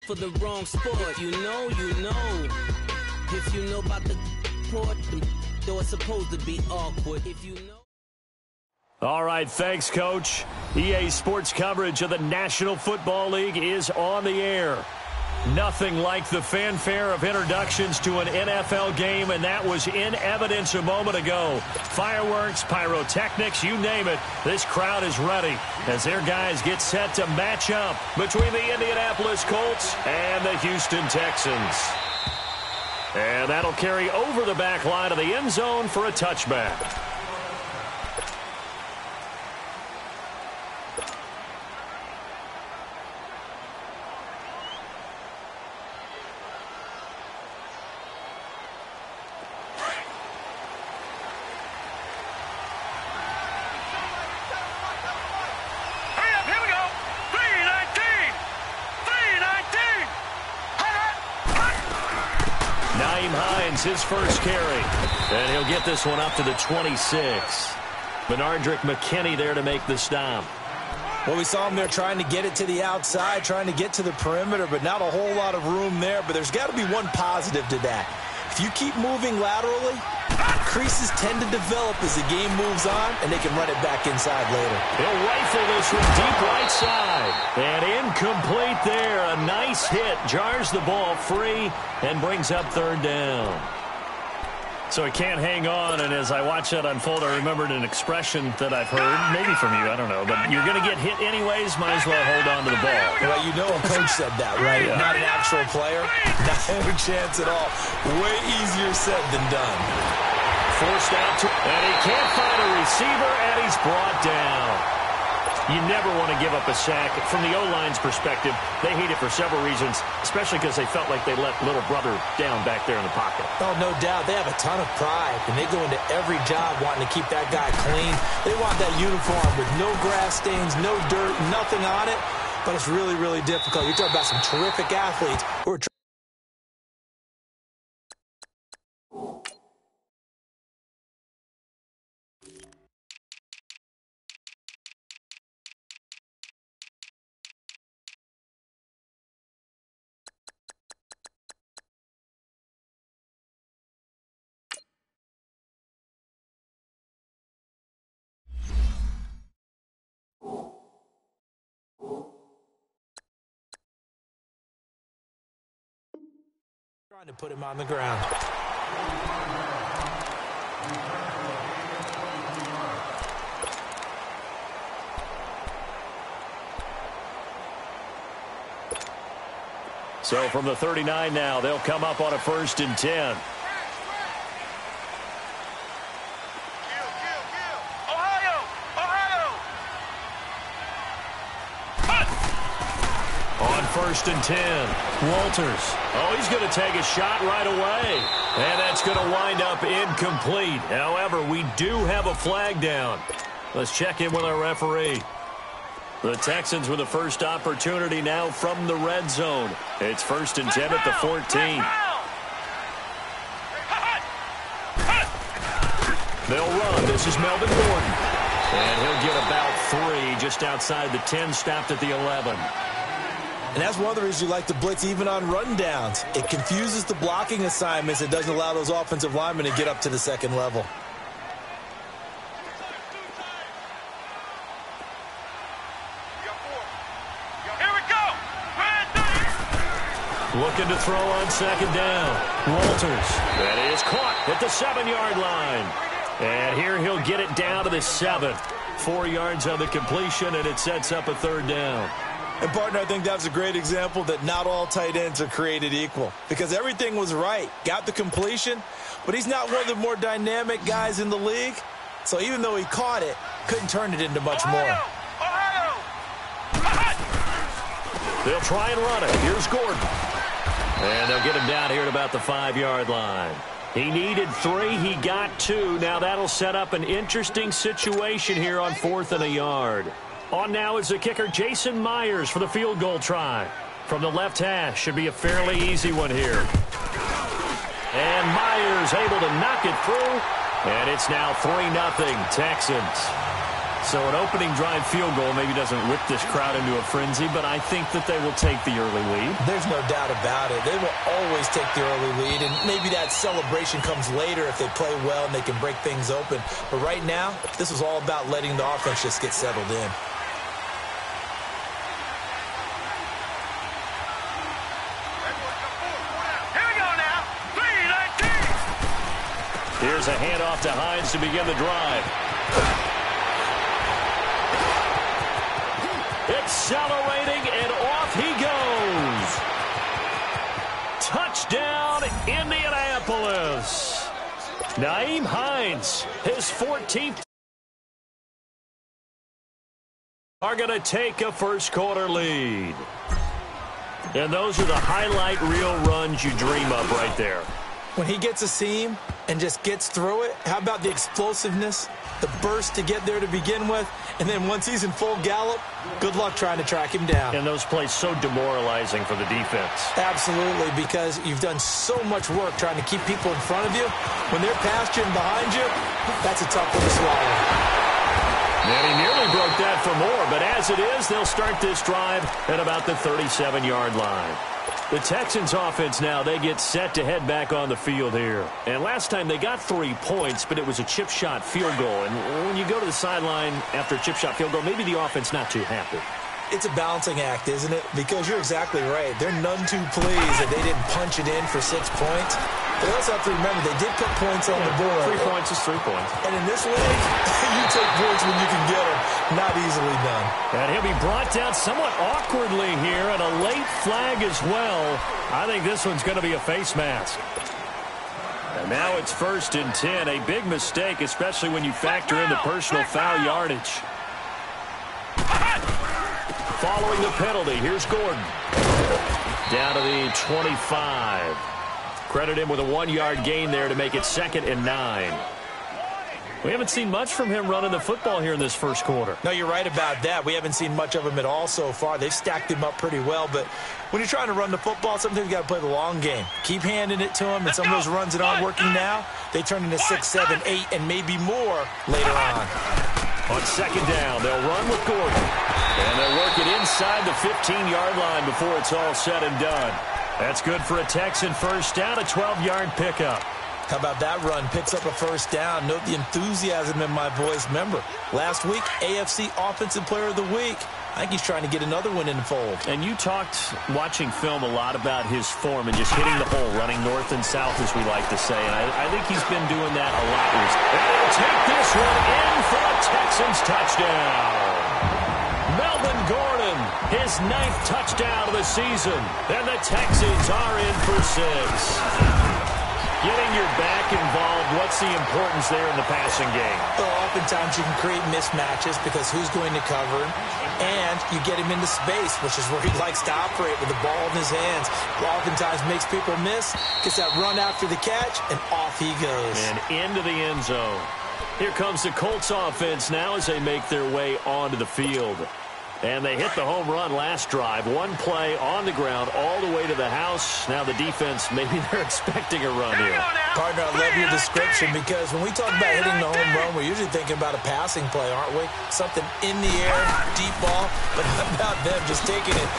for the wrong sport. You know. If you know about the port, though it's supposed to be awkward. If you know. All right, thanks, Coach. EA Sports coverage of the National Football League is on the air. Nothing like the fanfare of introductions to an NFL game, and that was in evidence a moment ago. Fireworks, pyrotechnics, you name it. This crowd is ready as their guys get set to match up between the Indianapolis Colts and the Houston Texans. And that'll carry over the back line of the end zone for a touchback. His first carry, and he'll get this one up to the 26. Benardrick McKinney there to make the stop. Well, we saw him there trying to get it to the outside, trying to get to the perimeter, but not a whole lot of room there. But there's got to be one positive to that. If you keep moving laterally, creases tend to develop as the game moves on, and they can run it back inside later. He'll rifle this from deep right side. And incomplete there. A nice hit. Jars the ball free and brings up third down. So he can't hang on, and as I watch that unfold, I remembered an expression that I've heard, maybe from you, I don't know, but you're going to get hit anyways, might as well hold on to the ball. Well, you know a coach said that, right? Yeah. Not an actual player. Not a chance at all. Way easier said than done. Forced out to, and he can't find a receiver, and he's brought down. You never want to give up a sack. From the O-line's perspective, they hate it for several reasons, especially because they felt like they let little brother down back there in the pocket. Oh, no doubt. They have a ton of pride, and they go into every job wanting to keep that guy clean. They want that uniform with no grass stains, no dirt, nothing on it, but it's really, really difficult. You're talking about some terrific athletes who are trying to put him on the ground. So from the 39 now, they'll come up on a 1st and 10. On 1st and 10, Walters. Oh, he's going to take a shot right away. And that's going to wind up incomplete. However, we do have a flag down. Let's check in with our referee. The Texans with the first opportunity now from the red zone. It's 1st and 10 at the 14. They'll run. This is Melvin Gordon. And he'll get about 3 just outside the 10, stopped at the 11. And that's one of the reasons you like to blitz even on rundowns. It confuses the blocking assignments. It doesn't allow those offensive linemen to get up to the second level. Here we go. Looking to throw on 2nd down. Walters. That is caught at the 7-yard line. And here he'll get it down to the 7. 4 yards on the completion, and it sets up a 3rd down. And, partner, I think that was a great example that not all tight ends are created equal. Because everything was right. Got the completion, but he's not one of the more dynamic guys in the league. So even though he caught it, couldn't turn it into much more. They'll try and run it. Here's Gordon. And they'll get him down here at about the 5-yard line. He needed 3. He got 2. Now that'll set up an interesting situation here on 4th and a yard. On now is the kicker, Jason Myers, for the field goal try. From the left hash, should be a fairly easy one here. And Myers able to knock it through. And it's now 3-0 Texans. So an opening drive field goal maybe doesn't whip this crowd into a frenzy, but I think that they will take the early lead. There's no doubt about it. They will always take the early lead, and maybe that celebration comes later if they play well and they can break things open. But right now, this is all about letting the offense just get settled in. Here's a handoff to Hines to begin the drive. Accelerating, and off he goes. Touchdown, Indianapolis. Nyheim Hines, his 14th. Are going to take a first-quarter lead. And those are the highlight reel runs you dream of right there. When he gets a seam and just gets through it, how about the explosiveness, the burst to get there to begin with, and then once he's in full gallop, good luck trying to track him down. And those plays so demoralizing for the defense. Absolutely, because you've done so much work trying to keep people in front of you. When they're past you and behind you, that's a tough one to swallow. And he nearly broke that for more, but as it is, they'll start this drive at about the 37-yard line. The Texans offense now, they get set to head back on the field here. And last time they got 3 points, but it was a chip shot field goal. And when you go to the sideline after a chip shot field goal, maybe the offense not too happy. It's a balancing act, isn't it? Because you're exactly right. They're none too pleased that they didn't punch it in for 6 points. But also have to remember, they did put points on the board. 3 points is 3 points. And in this league, you take points when you can get them. Not easily done. And he'll be brought down somewhat awkwardly here, and a late flag as well. I think this one's going to be a face mask. And now it's 1st and 10. A big mistake, especially when you factor in the personal foul yardage. Following the penalty, here's Gordon. Down to the 25. Credit him with a 1-yard gain there to make it 2nd and 9. We haven't seen much from him running the football here in this first quarter. No, you're right about that. We haven't seen much of him at all so far. They've stacked him up pretty well, but when you're trying to run the football, sometimes you got to play the long game. Keep handing it to him, and some of those runs that aren't working now, they turn into 6, 7, 8, and maybe more later on. On 2nd down, they'll run with Gordon. And they'll work it inside the 15-yard line before it's all said and done. That's good for a Texan first down, a 12-yard pickup. How about that run? Picks up a first down. Note the enthusiasm in my voice. Remember, last week, AFC Offensive Player of the Week. I think he's trying to get another one in the fold. And you talked, watching film, a lot about his form and just hitting the hole, running north and south, as we like to say. And I think he's been doing that a lot recently. And they'll take this one in for a Texans touchdown. Melvin Gordon, his 9th touchdown of the season. And the Texans are in for 6. Getting your back involved, what's the importance there in the passing game? Well, oftentimes you can create mismatches because who's going to cover him, and you get him into space, which is where he likes to operate with the ball in his hands. Oftentimes makes people miss, gets that run after the catch, and off he goes. And into the end zone. Here comes the Colts offense now as they make their way onto the field. And they hit the home run last drive. 1 play on the ground all the way to the house. Now the defense, maybe they're expecting a run here. Partner, I love your description because when we talk about hitting the home run, we're usually thinking about a passing play, aren't we? Something in the air, deep ball. But how about them just taking it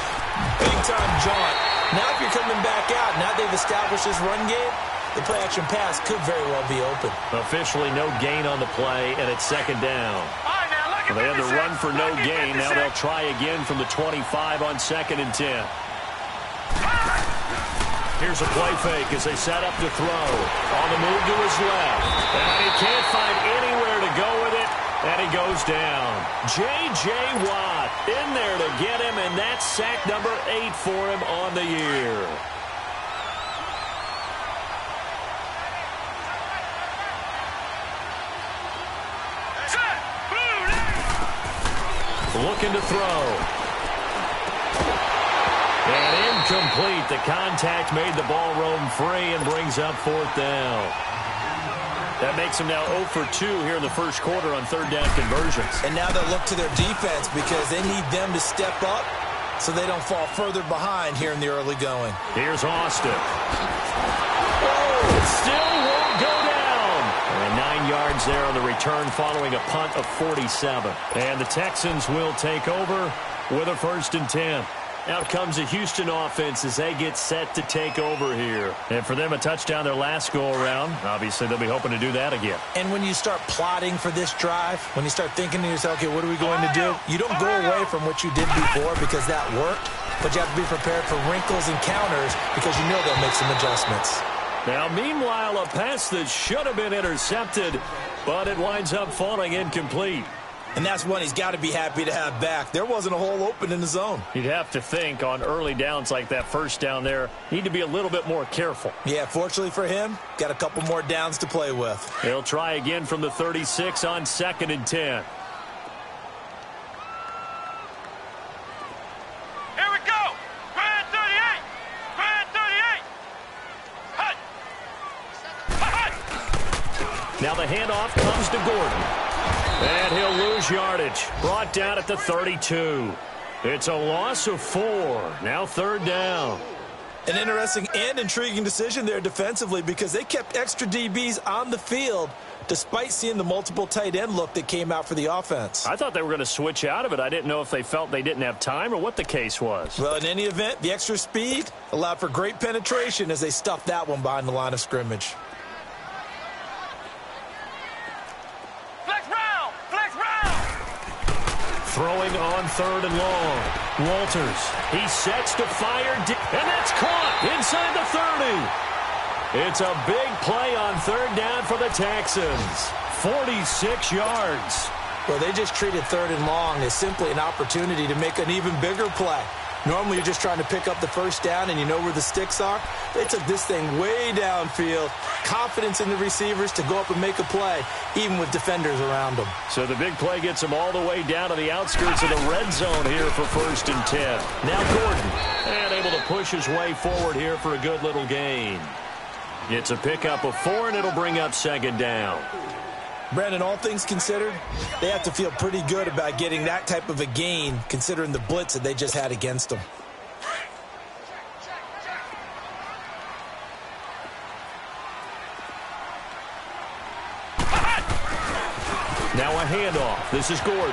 big-time jaunt? Now if you're coming back out, now they've established this run game, the play-action pass could very well be open. Officially no gain on the play, and it's 2nd down. They had the run for no gain. Now they'll try again from the 25 on 2nd and 10. Here's a play fake as they set up to throw. On the move to his left. And he can't find anywhere to go with it. And he goes down. J.J. Watt in there to get him, and that's sack number 8 for him on the year. Looking to throw. And incomplete. The contact made the ball roam free and brings up 4th down. That makes them now 0 for 2 here in the first quarter on 3rd down conversions. And now they'll look to their defense because they need them to step up so they don't fall further behind here in the early going. Here's Austin. Oh, it still won't go down. And 9 yards there on the return following a punt of 47. And the Texans will take over with a 1st and 10. Out comes the Houston offense as they get set to take over here. And for them, a touchdown their last go-around. Obviously, they'll be hoping to do that again. And when you start plotting for this drive, when you start thinking to yourself, okay, what are we going to do? You don't go away from what you did before because that worked, but you have to be prepared for wrinkles and counters because you know they'll make some adjustments. Now, meanwhile, a pass that should have been intercepted, but it winds up falling incomplete. And that's one he's got to be happy to have back. There wasn't a hole open in the zone. You'd have to think on early downs like that first down there, need to be a little bit more careful. Yeah, fortunately for him, got a couple more downs to play with. He'll try again from the 36 on 2nd and 10. Here we go. Grand 38. Grand 38. Hut. Hut. Now the handoff comes to Gordon. And he'll lose yardage. Brought down at the 32. It's a loss of 4. Now 3rd down. An interesting and intriguing decision there defensively because they kept extra DBs on the field despite seeing the multiple tight end look that came out for the offense. I thought they were going to switch out of it. I didn't know if they felt they didn't have time or what the case was. Well, in any event, the extra speed allowed for great penetration as they stuffed that one behind the line of scrimmage. Throwing on 3rd and long. Walters. He sets to fire. And that's caught inside the 30. It's a big play on 3rd down for the Texans. 46 yards. Well, they just treated 3rd and long as simply an opportunity to make an even bigger play. Normally, you're just trying to pick up the 1st down and you know where the sticks are. They took this thing way downfield. Confidence in the receivers to go up and make a play, even with defenders around them. So the big play gets them all the way down to the outskirts of the red zone here for 1st and 10. Now Gordon, and able to push his way forward here for a good little gain. It's a pickup of 4, and it'll bring up 2nd down. Brandon, all things considered, they have to feel pretty good about getting that type of a gain considering the blitz that they just had against them. Now a handoff. This is Gordon.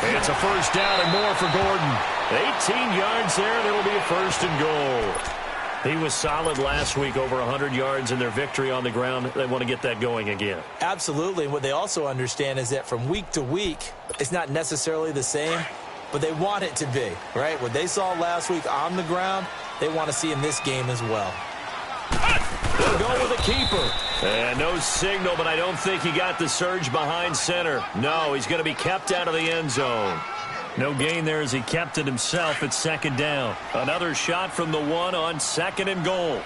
And it's a 1st down and more for Gordon. 18 yards there, and it'll be a 1st and goal. He was solid last week, over 100 yards in their victory on the ground. They want to get that going again. Absolutely. And what they also understand is that from week to week, it's not necessarily the same, but they want it to be, right? What they saw last week on the ground, they want to see in this game as well. They'll go with a keeper. And no signal, but I don't think he got the surge behind center. No, he's going to be kept out of the end zone. No gain there as he kept it himself at 2nd down. Another shot from the 1 on 2nd and goal.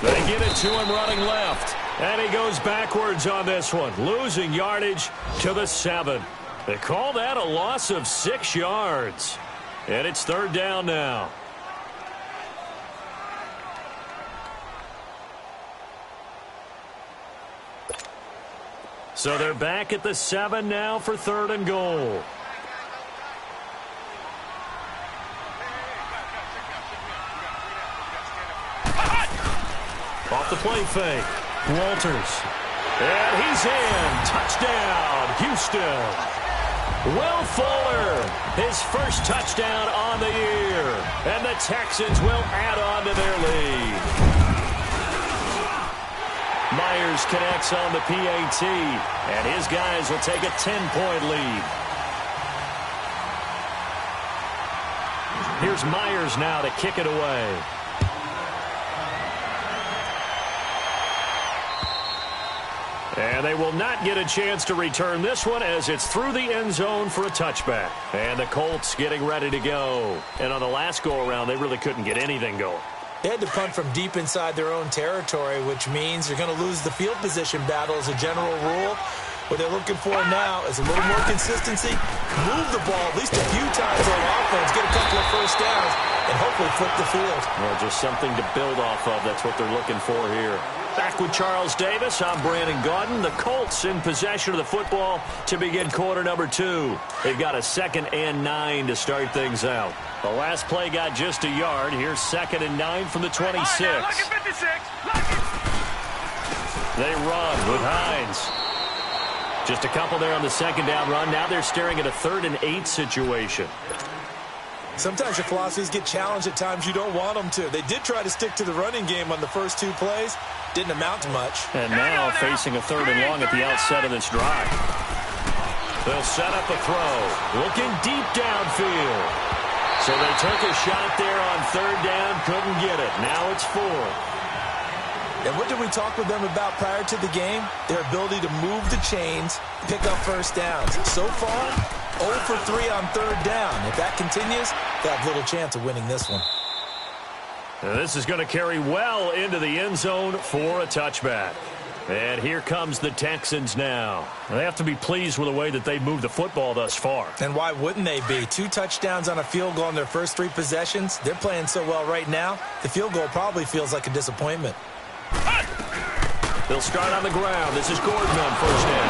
They get it to him running left. And he goes backwards on this one, losing yardage to the 7. They call that a loss of 6 yards. And it's 3rd down now. So they're back at the 7 now for 3rd and goal. Off the play fake. Walters. And he's in. Touchdown, Houston. Will Fuller, his first touchdown on the year. And the Texans will add on to their lead. Myers connects on the PAT, and his guys will take a 10-point lead. Here's Myers now to kick it away. And they will not get a chance to return this one as it's through the end zone for a touchback. And the Colts getting ready to go. And on the last go-around, they really couldn't get anything going. They had to punt from deep inside their own territory, which means you're going to lose the field position battle as a general rule. What they're looking for now is a little more consistency, move the ball at least a few times on offense, get a couple of first downs, and hopefully flip the field. Well, just something to build off of. That's what they're looking for here. Back with Charles Davis, I'm Brandon Gaudin. The Colts in possession of the football to begin quarter number 2. They've got a 2nd and 9 to start things out. The last play got just a yard. Here's 2nd and 9 from the 26. Right, look at 56. They run with Hines. Just a couple there on the 2nd down run. Now they're staring at a 3rd and 8 situation. Sometimes your philosophies get challenged at times you don't want them to. They did try to stick to the running game on the first 2 plays. Didn't amount to much. And now facing a 3rd and long at the outset of this drive. They'll set up a throw. Looking deep downfield. So they took a shot there on 3rd down. Couldn't get it. Now it's 4th. And what did we talk with them about prior to the game? Their ability to move the chains, pick up first downs. So far, 0 for 3 on 3rd down. If that continues, they have little chance of winning this one. And this is going to carry well into the end zone for a touchback. And here comes the Texans now. They have to be pleased with the way that they moved the football thus far. And why wouldn't they be? 2 touchdowns on a field goal in their first 3 possessions. They're playing so well right now, the field goal probably feels like a disappointment. They'll start on the ground. This is Gordon on 1st down.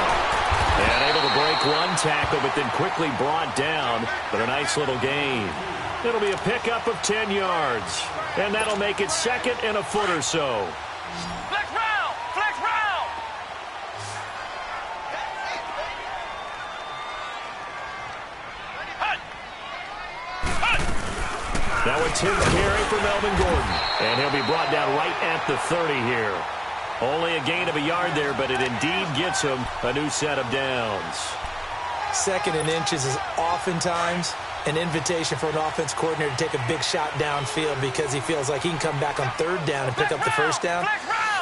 And able to break 1 tackle, but then quickly brought down for a nice little gain. It'll be a pickup of 10 yards. And that'll make it 2nd and a foot or so. Flex round! Flex round! Now a 10th carry for Melvin Gordon. And he'll be brought down right at the 30 here. Only a gain of a yard there, but it indeed gets him a new set of downs. 2nd and inches is oftentimes an invitation for an offense coordinator to take a big shot downfield because he feels like he can come back on 3rd down and pick up the first down.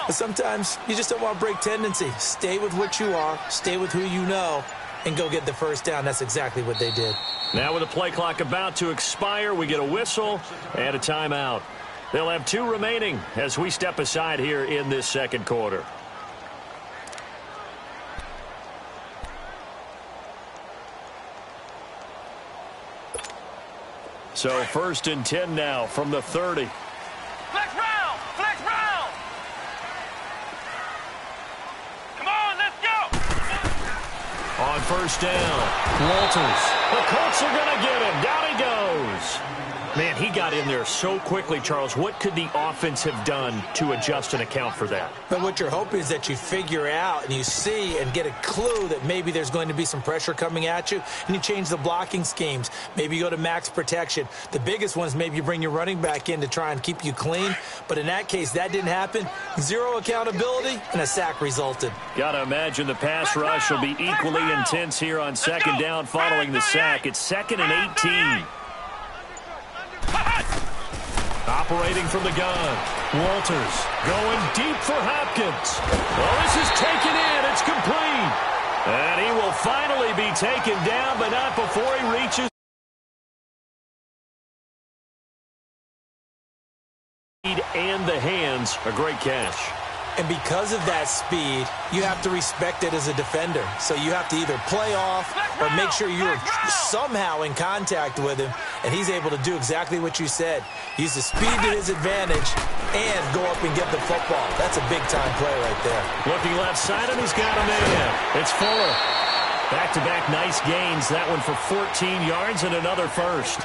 But sometimes you just don't want to break tendency. Stay with what you are, stay with who you know, and go get the first down. That's exactly what they did. Now with the play clock about to expire, we get a whistle and a timeout. They'll have 2 remaining as we step aside here in this 2nd quarter. So 1st and 10 now from the 30. Flex round! Flex round! Come on, let's go! On 1st down, Walters. The Colts are going to get him. Down he goes. Man, he got in there so quickly, Charles. What could the offense have done to adjust and account for that? But what you're hoping is that you figure out and you see and get a clue that maybe there's going to be some pressure coming at you, and you change the blocking schemes. Maybe you go to max protection. The biggest one is maybe you bring your running back in to try and keep you clean. But in that case, that didn't happen. 0 accountability, and a sack resulted. Got to imagine the pass rush will be equally intense here on 2nd down following the sack. It's 2nd and 18. Operating from the gun. Walters going deep for Hopkins. Oh, this is taken in. It's complete. And he will finally be taken down, but not before he reaches and the hands. A great catch. And because of that speed, you have to respect it as a defender. So you have to either play off or make sure you're somehow in contact with him. And he's able to do exactly what you said. Use the speed to his advantage and go up and get the football. That's a big-time play right there. Looking left side, and he's got a man. It's Fuller. Back-to-back nice gains. That one for 14 yards and another first.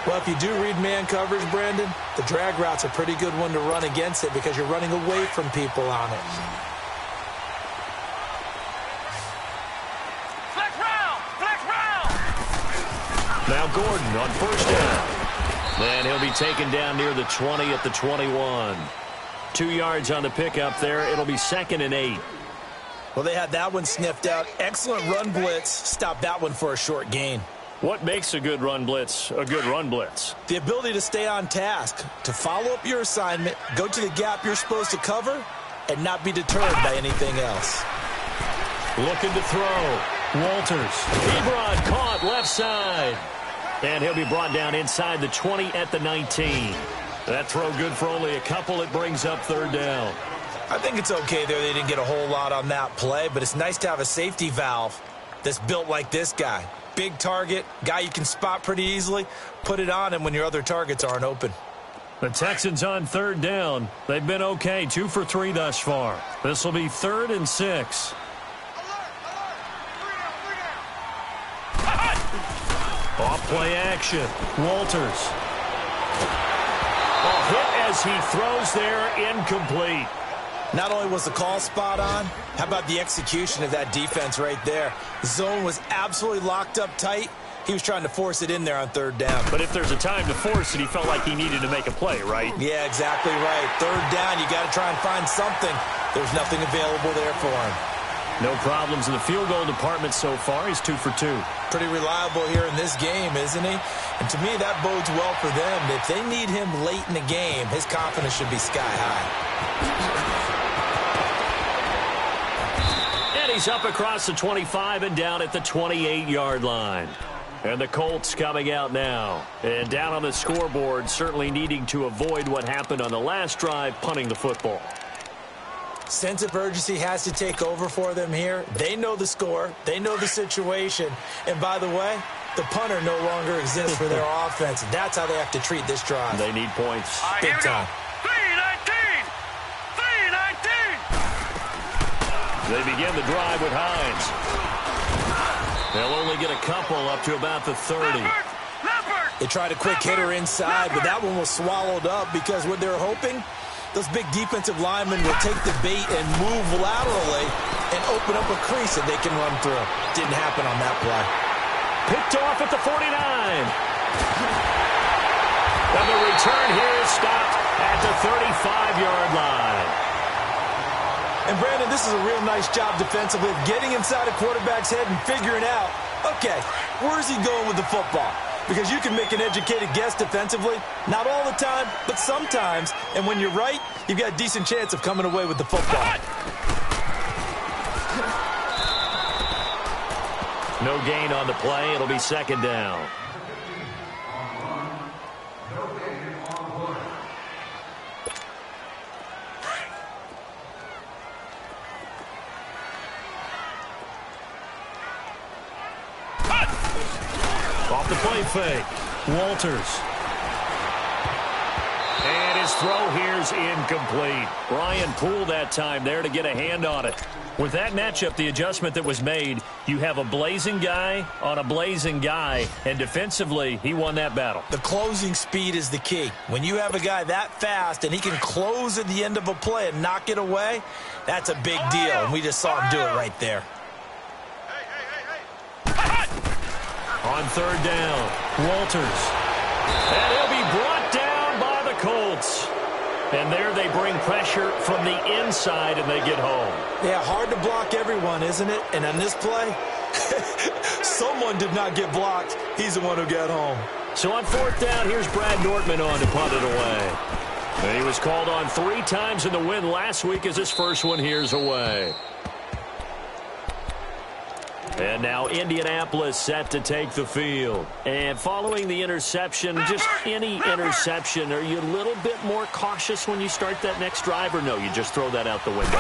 Well, if you do read man coverage, Brandon, the drag route's a pretty good one to run against it because you're running away from people on it. Flex round! Flex round! Now Gordon on 1st down. And he'll be taken down near the 20 at the 21. 2 yards on the pickup there. It'll be 2nd and 8. Well, they had that one sniffed out. Excellent run blitz. Stopped that one for a short gain. What makes a good run blitz a good run blitz? The ability to stay on task, to follow up your assignment, go to the gap you're supposed to cover, and not be deterred by anything else. Looking to throw. Walters. Ebron caught left side. And he'll be brought down inside the 20 at the 19. That throw good for only a couple. It brings up 3rd down. I think it's okay there. They didn't get a whole lot on that play, but it's nice to have a safety valve that's built like this guy. Big target, guy you can spot pretty easily. Put it on him when your other targets aren't open. The Texans on third down. They've been okay, 2 for 3 thus far. This will be 3rd and 6. Off play action. Walters. A hit as he throws there, incomplete. Not only was the call spot on, how about the execution of that defense right there? The zone was absolutely locked up tight. He was trying to force it in there on 3rd down. But if there's a time to force it, he felt like he needed to make a play, right? Yeah, exactly right. 3rd down, you got to try and find something. There's nothing available there for him. No problems in the field goal department so far. He's 2 for 2. Pretty reliable here in this game, isn't he? And to me, that bodes well for them. If they need him late in the game, his confidence should be sky high. And he's up across the 25 and down at the 28-yard line. And the Colts coming out now. And down on the scoreboard, certainly needing to avoid what happened on the last drive, punting the football. Sense of urgency has to take over for them here. They know the score. They know the situation. And by the way, the punter no longer exists for their offense. That's how they have to treat this drive. They need points. Big time. 3-19! 3-19! They begin the drive with Hines. They'll only get a couple up to about the 30. They tried a quick hitter inside, but that one was swallowed up because what they're hoping, those big defensive linemen will take the bait and move laterally and open up a crease that they can run through. Didn't happen on that play. Picked off at the 49. And the return here is stopped at the 35-yard line. And, Brandon, this is a real nice job defensively of getting inside a quarterback's head and figuring out, okay, where's he going with the football? Because you can make an educated guess defensively. Not all the time, but sometimes. And when you're right, you've got a decent chance of coming away with the football. No gain on the play. It'll be 2nd down. Off the play fake. Walters. And his throw here's incomplete. Ryan Poole that time there to get a hand on it. With that matchup, the adjustment that was made, you have a blazing guy on a blazing guy, and defensively, he won that battle. The closing speed is the key. When you have a guy that fast and he can close at the end of a play and knock it away, that's a big deal, and we just saw him do it right there. On 3rd down, Walters. And he'll be brought down by the Colts. And there they bring pressure from the inside, and they get home. Yeah, hard to block everyone, isn't it? And on this play, someone did not get blocked. He's the one who got home. So on 4th down, here's Brad Nortman on to punt it away. And he was called on 3 times in the win last week as his first one here's away. And now Indianapolis set to take the field. And following the interception, just any interception, are you a little bit more cautious when you start that next drive, or no, you just throw that out the window?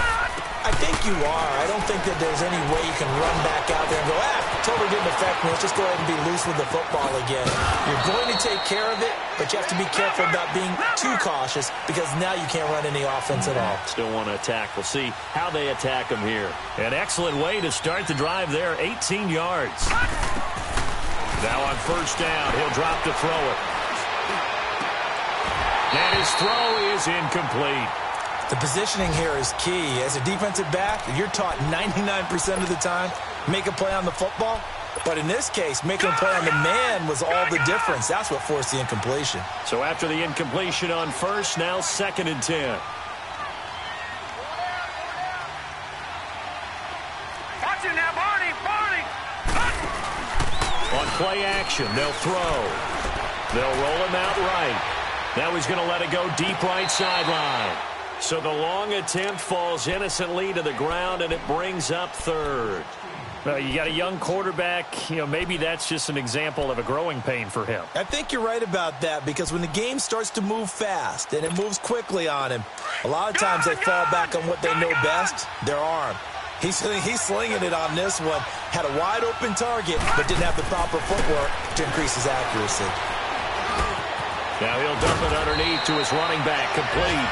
I think you are. I don't think that there's any way you can run back out there and go, totally didn't affect me. Let's just go ahead and be loose with the football again. You're going to take care of it, but you have to be careful about being too cautious because now you can't run any offense at all. Still want to attack. We'll see how they attack him here. An excellent way to start the drive there, 18 yards. Now on 1st down, he'll drop to throw it. And his throw is incomplete. The positioning here is key. As a defensive back, you're taught 99% of the time, make a play on the football. But in this case, making a play on the man was all the difference. That's what forced the incompletion. So after the incompletion on 1st, now 2nd and 10. Watch it now, Barney! On play action, they'll throw. They'll roll him out right. Now he's going to let it go deep right sideline. So the long attempt falls innocently to the ground, and it brings up 3rd. Well, you got a young quarterback. Maybe that's just an example of a growing pain for him. I think you're right about that, because when the game starts to move fast and it moves quickly on him, a lot of times they fall back on what they know best, their arm. He's slinging it on this one. Had a wide-open target, but didn't have the proper footwork to increase his accuracy. Now he'll dump it underneath to his running back, complete.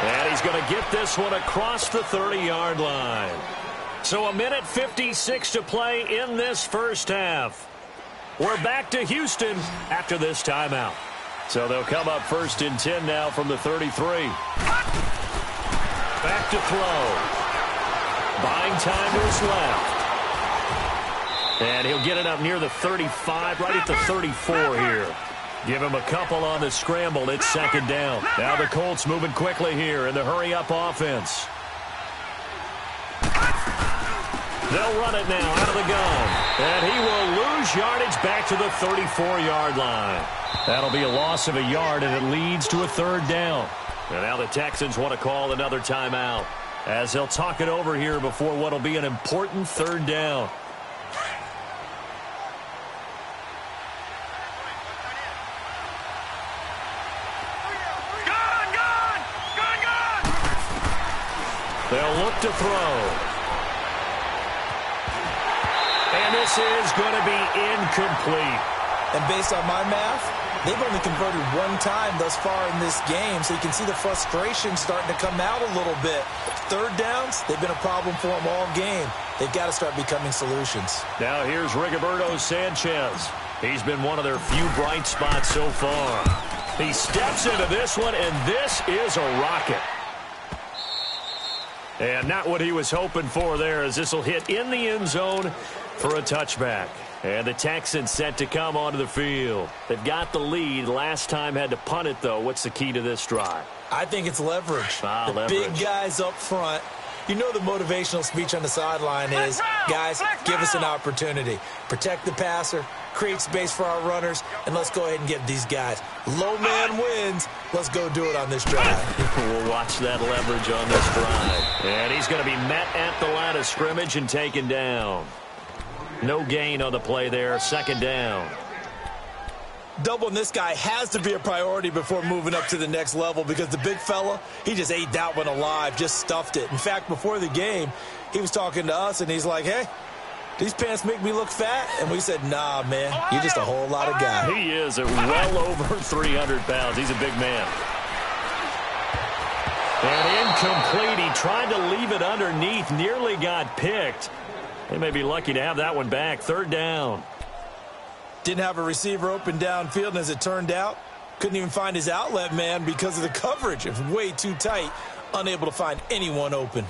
And he's going to get this one across the 30-yard line. So 1:56 to play in this first half. We're back to Houston after this timeout. So they'll come up 1st and 10 now from the 33. Back to throw. Buying time to his left. And he'll get it up near the 35, right at the 34 here. Give him a couple on the scramble. It's 2nd down. Now the Colts moving quickly here in the hurry-up offense. They'll run it now out of the gun. And he will lose yardage back to the 34-yard line. That'll be a loss of a yard, and it leads to a 3rd down. And now the Texans want to call another timeout, as they'll talk it over here before what will be an important 3rd down. They'll look to throw. And this is going to be incomplete. And based on my math, they've only converted one time thus far in this game, so you can see the frustration starting to come out a little bit. 3rd downs, they've been a problem for them all game. They've got to start becoming solutions. Now here's Rigoberto Sanchez. He's been one of their few bright spots so far. He steps into this one, and this is a rocket. And not what he was hoping for there, as this will hit in the end zone for a touchback. And the Texans set to come onto the field. They've got the lead. Last time had to punt it, though. What's the key to this drive? I think it's leverage. Leverage. Big guys up front. You know the motivational speech on the sideline is, guys, give us an opportunity. Protect the passer, create space for our runners, and let's go ahead and get these guys. Low man wins. Let's go do it on this drive. We'll watch that leverage on this drive. And he's going to be met at the line of scrimmage and taken down. No gain on the play there. 2nd down. Doubling this guy has to be a priority before moving up to the next level, because the big fella, he just ate that one alive, just stuffed it. In fact, before the game, he was talking to us, and he's like, hey, these pants make me look fat? And we said, nah, man, you're just a whole lot of guy. He is at well over 300 pounds. He's a big man. And incomplete. He tried to leave it underneath, nearly got picked. They may be lucky to have that one back. 3rd down. Didn't have a receiver open downfield, and as it turned out, couldn't even find his outlet man because of the coverage. It was way too tight, unable to find anyone open.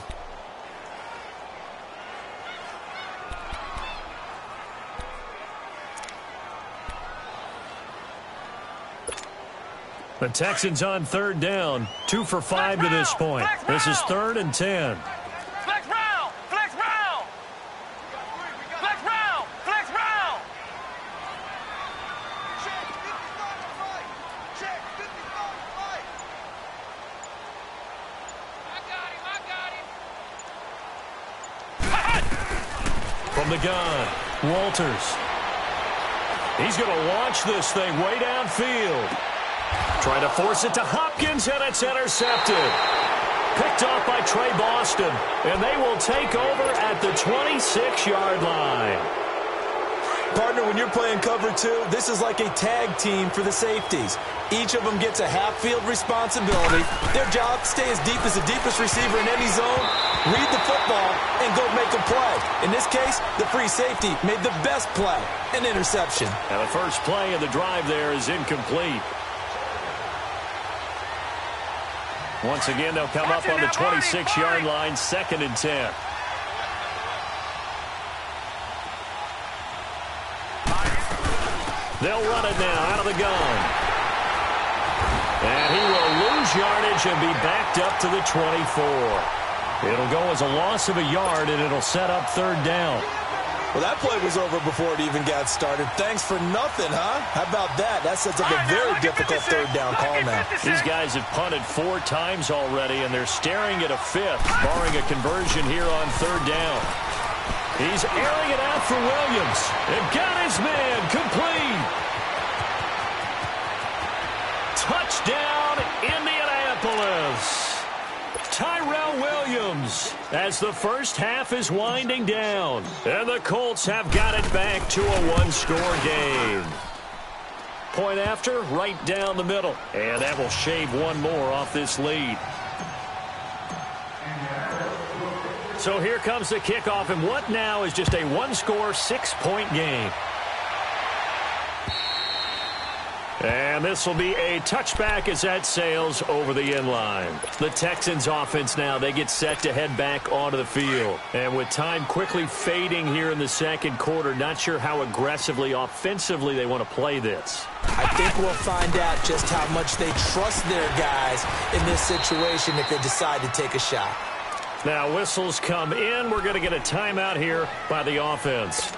The Texans on 3rd down. 2 for 5 to this point. This is 3rd and 10. Flex round! Flex round! Flex round! Flex round! Check 55 right. I got him. From the gun, Walters. He's going to launch this thing way downfield. Trying to force it to Hopkins, and it's intercepted. Picked off by Trey Boston, and they will take over at the 26-yard line. Partner, when you're playing cover 2, this is like a tag team for the safeties. Each of them gets a half-field responsibility. Their job, stay as deep as the deepest receiver in any zone, read the football, and go make a play. In this case, the free safety made the best play, an interception. And the first play of the drive there is incomplete. Once again, they'll come up on the 26-yard line, 2nd and 10. They'll run it now out of the gun. And he will lose yardage and be backed up to the 24. It'll go as a loss of a yard, and it'll set up 3rd down. Well, that play was over before it even got started. Thanks for nothing, huh? How about that? That sets up a very difficult 3rd down call now. These guys have punted 4 times already, and they're staring at a 5th, barring a conversion here on 3rd down. He's airing it out for Williams. And got his man complete. Touchdown, Indianapolis. Tyrell Williams as the first half is winding down. And the Colts have got it back to a one-score game. Point after, right down the middle. And that will shave one more off this lead. So here comes the kickoff, and what now is just a one-score, 6-point game. And this will be a touchback as that sails over the end line. The Texans offense now, they get set to head back onto the field. And with time quickly fading here in the second quarter, not sure how aggressively, offensively they want to play this. I think we'll find out just how much they trust their guys in this situation if they decide to take a shot. Now whistles come in. We're going to get a timeout here by the offense,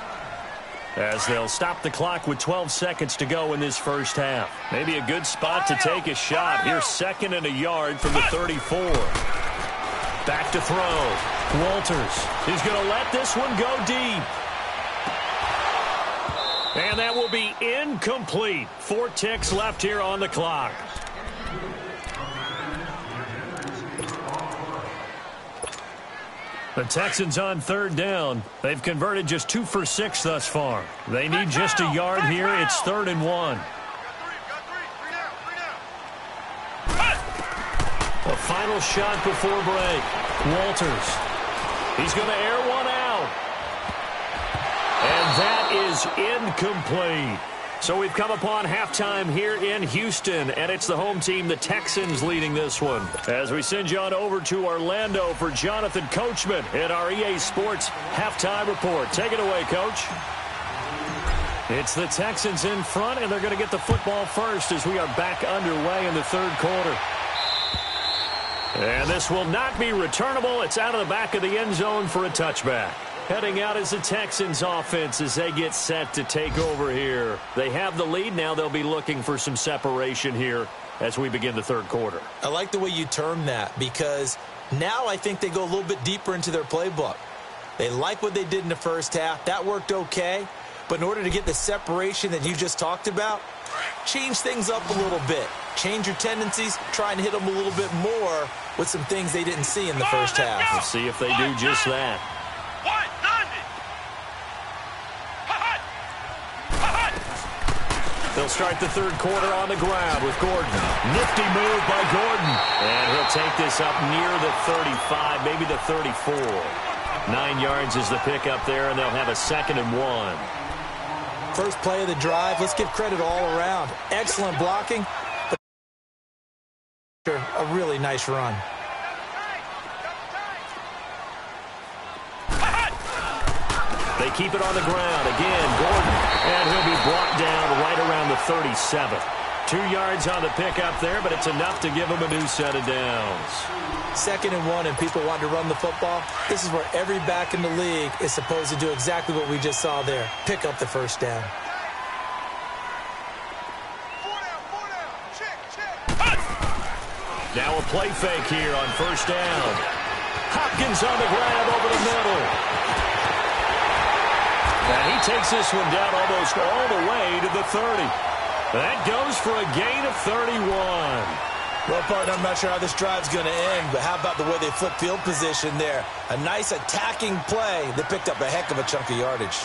as they'll stop the clock with 12 seconds to go in this first half. Maybe a good spot to take a shot. Here's 2nd and a yard from the 34. Back to throw. Walters is going to let this one go deep. And that will be incomplete. 4 ticks left here on the clock. The Texans on 3rd down. They've converted just 2 for 6 thus far. They need just a yard here. It's 3rd and 1. A final shot before break. Walters. He's going to air one out. And that is incomplete. So we've come upon halftime here in Houston, and it's the home team, the Texans, leading this one. As we send you on over to Orlando for Jonathan Coachman in our EA Sports halftime report. Take it away, Coach. It's the Texans in front, and they're going to get the football first as we are back underway in the 3rd quarter. And this will not be returnable. It's out of the back of the end zone for a touchback. Heading out is the Texans offense as they get set to take over here. They have the lead. Now they'll be looking for some separation here as we begin the 3rd quarter. I like the way you term that, because now I think they go a little bit deeper into their playbook. They like what they did in the first half. That worked okay. But in order to get the separation that you just talked about, change things up a little bit. Change your tendencies. Try and hit them a little bit more with some things they didn't see in the first half. Let's see if they do just that. They'll start the 3rd quarter on the ground with Gordon. Nifty move by Gordon. And he'll take this up near the 35, maybe the 34. 9 yards is the pickup there, and they'll have a 2nd and 1. First play of the drive. Let's give credit all around. Excellent blocking. A really nice run. They keep it on the ground. Again, Gordon. And he'll be brought down right around the 37. 2 yards on the pickup there, but it's enough to give him a new set of downs. 2nd and 1, and people want to run the football. This is where every back in the league is supposed to do exactly what we just saw there. Pick up the first down. Now a play fake here on 1st down. Hopkins on the grab over the middle. And he takes this one down almost all the way to the 30. That goes for a gain of 31. Well, partner, I'm not sure how this drive's going to end, but how about the way they flip field position there? A nice attacking play. They picked up a heck of a chunk of yardage.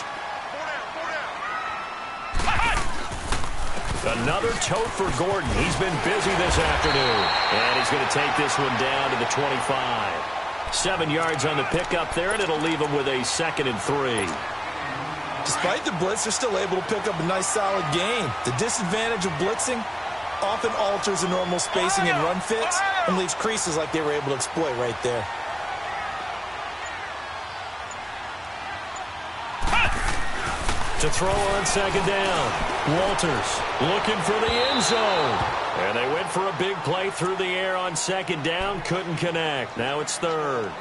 Another tote for Gordon. He's been busy this afternoon. And he's going to take this one down to the 25. 7 yards on the pickup there, and it'll leave him with a 2nd and 3. Despite the blitz, they're still able to pick up a nice, solid gain. The disadvantage of blitzing often alters the normal spacing and run fits and leaves creases like they were able to exploit right there. To throw on 2nd down. Walters looking for the end zone. And they went for a big play through the air on 2nd down. Couldn't connect. Now it's 3rd.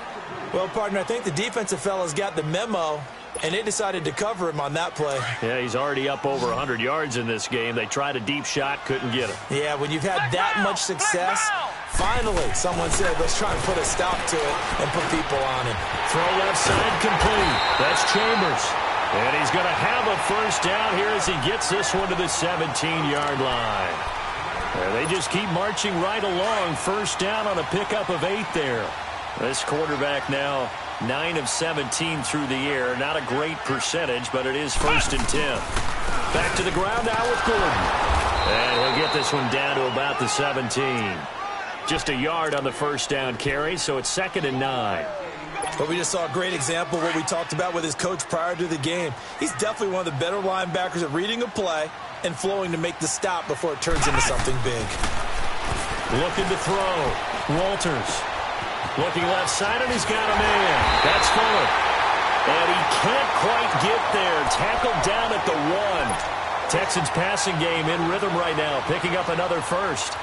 Well, partner, I think the defensive fellas got the memo, and they decided to cover him on that play. Yeah, he's already up over 100 yards in this game. They tried a deep shot, couldn't get him. Yeah, when you've had that much success, Finally, someone said, let's try and put a stop to it and put people on him. Throw left side complete. That's Chambers. And he's going to have a first down here as he gets this one to the 17-yard line. And they just keep marching right along. First down on a pickup of 8 there. This quarterback now 9 of 17 through the air. Not a great percentage, but it is 1st and 10. Back to the ground now with Gordon. And he'll get this one down to about the 17. Just a yard on the first down carry, so it's 2nd and 9. But we just saw a great example of what we talked about with his coach prior to the game. He's definitely one of the better linebackers at reading a play and flowing to make the stop before it turns into something big. Looking to throw. Walters. Looking left side, and he's got a man. That's Fuller. And he can't quite get there. Tackled down at the 1. Texans passing game in rhythm right now, picking up another first.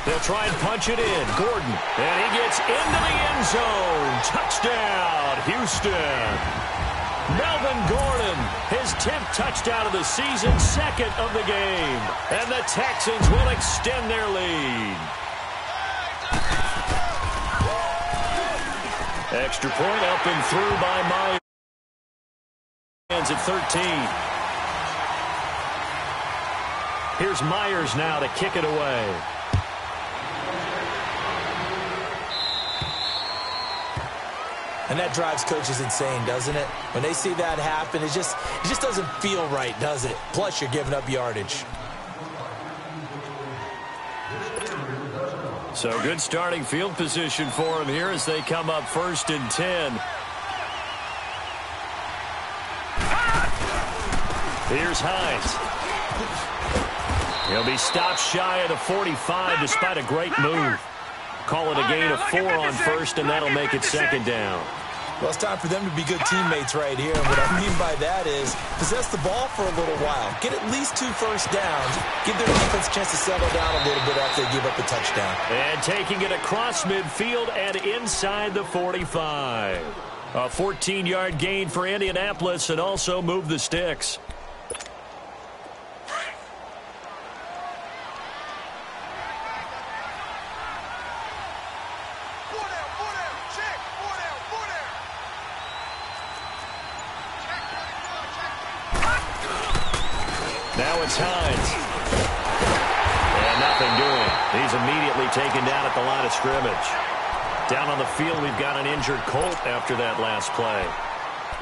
They'll try and punch it in. Gordon. And he gets into the end zone. Touchdown, Houston. Melvin Gordon, his 10th touchdown of the season, 2nd of the game. And the Texans will extend their lead. Extra point up and through by Myers at 13. Here's Myers now to kick it away. And that drives coaches insane, doesn't it? When they see that happen, it just doesn't feel right, does it? Plus, you're giving up yardage. So good starting field position for him here as they come up 1st and 10. Here's Hines. He'll be stopped shy of the 45 despite a great move. Call it a gain of 4 on first, and that'll make it 2nd down. Well, it's time for them to be good teammates right here. And what I mean by that is possess the ball for a little while. Get at least 2 first downs. Give their defense a chance to settle down a little bit after they give up the touchdown. And taking it across midfield and inside the 45. A 14-yard gain for Indianapolis and also move the sticks. Now it's Hines. And nothing doing. He's immediately taken down at the line of scrimmage. Down on the field, we've got an injured Colt after that last play.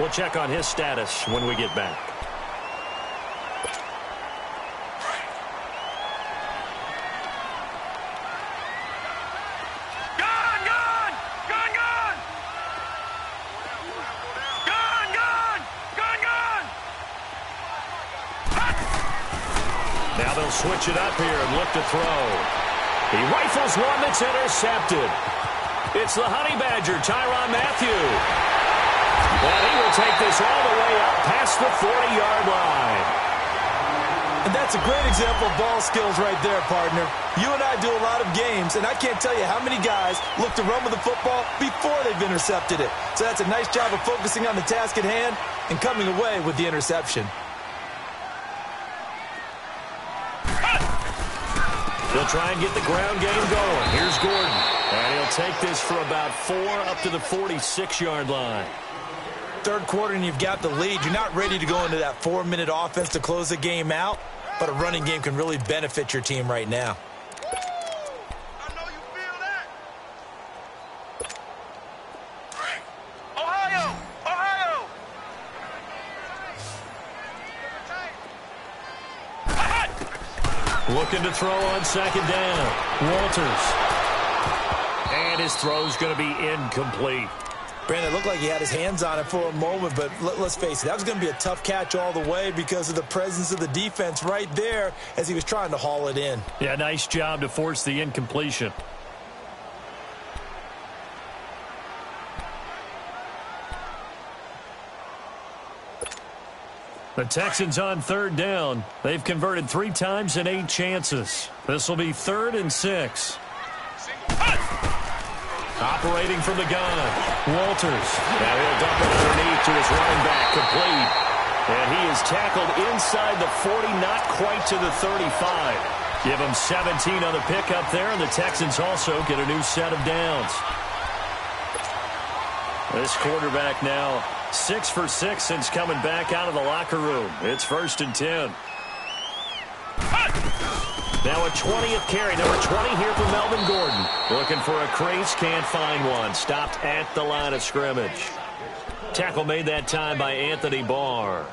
We'll check on his status when we get back. Now they'll switch it up here and look to throw. He rifles one that's intercepted. It's the Honey Badger, Tyrann Mathieu. And he will take this all the way up past the 40-yard line. And that's a great example of ball skills right there, partner. You and I do a lot of games, and I can't tell you how many guys look to run with the football before they've intercepted it. So that's a nice job of focusing on the task at hand and coming away with the interception. They'll try and get the ground game going. Here's Gordon. And he'll take this for about 4 up to the 46-yard line. Third quarter and you've got the lead. You're not ready to go into that 4-minute offense to close the game out, but a running game can really benefit your team right now. I know you feel that. Ohio! Ohio! Looking to throw on second down. Walters. And his throw's going to be incomplete. Brandon, it looked like he had his hands on it for a moment, but let's face it, that was going to be a tough catch all the way because of the presence of the defense right there as he was trying to haul it in. Yeah, nice job to force the incompletion. The Texans on third down. They've converted 3 times in 8 chances. This will be 3rd and 6. Operating from the gun, Walters. Now he'll dump it underneath to his running back, complete. And he is tackled inside the 40, not quite to the 35. Give him 17 on the pickup there, and the Texans also get a new set of downs. This quarterback now 6 for 6 since coming back out of the locker room. It's 1st and 10. Now a 20th carry, number 20 here for Melvin Gordon. Looking for a crease, can't find one. Stopped at the line of scrimmage. Tackle made that time by Anthony Barr.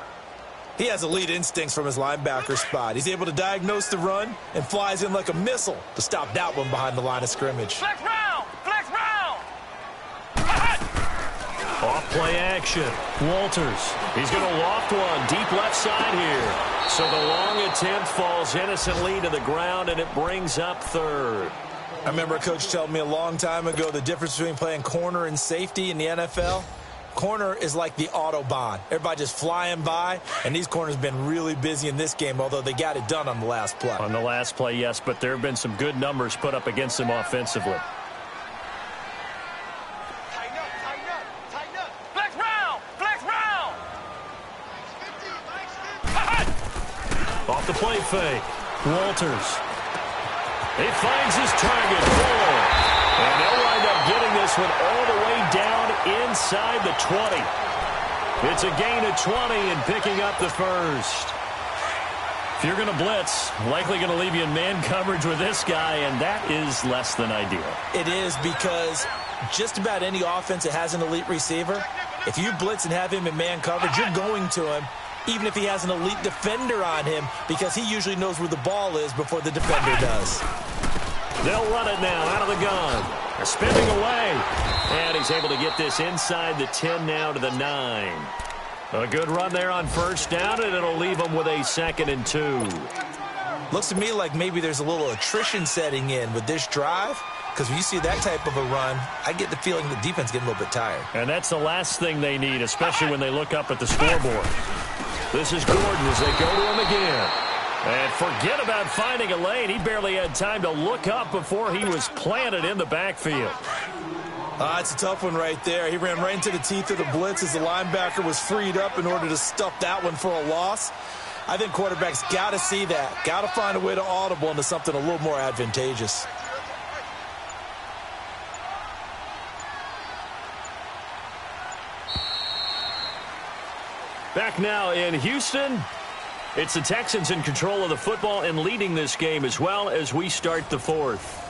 He has elite instincts from his linebacker spot. He's able to diagnose the run and flies in like a missile to stop that one behind the line of scrimmage. Flex round! Flex round! Off play action. Walters. He's going to loft one deep left side here. So the long attempt falls innocently to the ground, and it brings up 3rd. I remember a coach telling me a long time ago the difference between playing corner and safety in the NFL. Corner is like the Autobahn. Everybody just flying by, and these corners have been really busy in this game, although they got it done on the last play. On the last play, yes, but there have been some good numbers put up against them offensively. Off the play fake. Walters. He finds his target. Fuller. And they'll wind up getting this one all the way down inside the 20. It's a gain of 20 and picking up the 1st. If you're going to blitz, likely going to leave you in man coverage with this guy, and that is less than ideal. It is, because just about any offense that has an elite receiver, if you blitz and have him in man coverage, you're going to him, even if he has an elite defender on him, because he usually knows where the ball is before the defender does. They'll run it now out of the gun. They're spinning away. And he's able to get this inside the 10 now to the 9. A good run there on 1st down, and it'll leave them with a 2nd and 2. Looks to me like maybe there's a little attrition setting in with this drive, because when you see that type of a run, I get the feeling the defense getting a little bit tired. And that's the last thing they need, especially when they look up at the scoreboard. This is Gordon as they go to him again. And forget about finding a lane. He barely had time to look up before he was planted in the backfield. It's a tough one right there. He ran right into the teeth of the blitz as the linebacker was freed up in order to stuff that one for a loss. I think quarterbacks got to see that. Got to find a way to audible into something a little more advantageous. Back now in Houston, it's the Texans in control of the football and leading this game as well as we start the 4th.